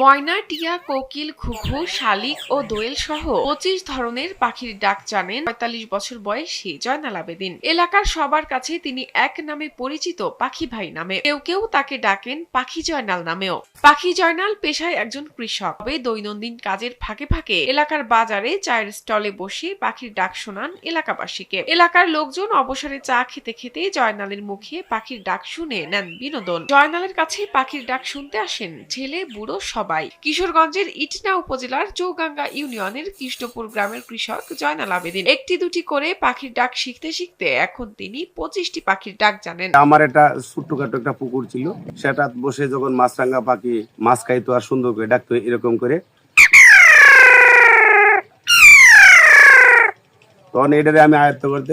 ময়না, টিয়া, কোকিল, ঘুঘু, শালিক ও দোয়েল সহ 25 ধরনের পাখির ডাক জানেন 45 বছর বয়সী জয়নাল আবেদিন। এলাকার সবার কাছে তিনি এক নামে পরিচিত পাখি ভাই নামে। কেউ কেউ তাকে ডাকেন পাখি জয়নাল নামেও। পাখি জয়নাল পেশায় একজন কৃষক। তবে দৈনন্দিন কাজের ফাঁকে ফাঁকে এলাকার বাজারে চায়ের স্টলে বসে পাখির ডাক শোনান এলাকাবাসীকে। এলাকার লোকজন অবসরে চা খেতে খেতে জয়নালের মুখে পাখির ডাক শুনে নেন বিনোদন। জয়নালের কাছে পাখির ডাক শুনতে আসেন ছেলে বুড়ো সবাই। কিশোরগঞ্জের ইটনা উপজেলার চৌগাঙ্গা ইউনিয়নের কৃষ্ণপুর গ্রামের কৃষক জয়নাল আবেদিন একটি দুটি করে পাখির ডাক শিখতে শিখতে এখন তিনি 25টি পাখির ডাক জানেন। আমার একটা ছোট্টখাটো একটা পুকুর ছিল, সেটা বসে যখন মাছরাঙা পাখি মাছ খাইতো আর সুন্দর করে ডাকতো এরকম করে, তখন এটাতে আমি আয়ত্ত করতে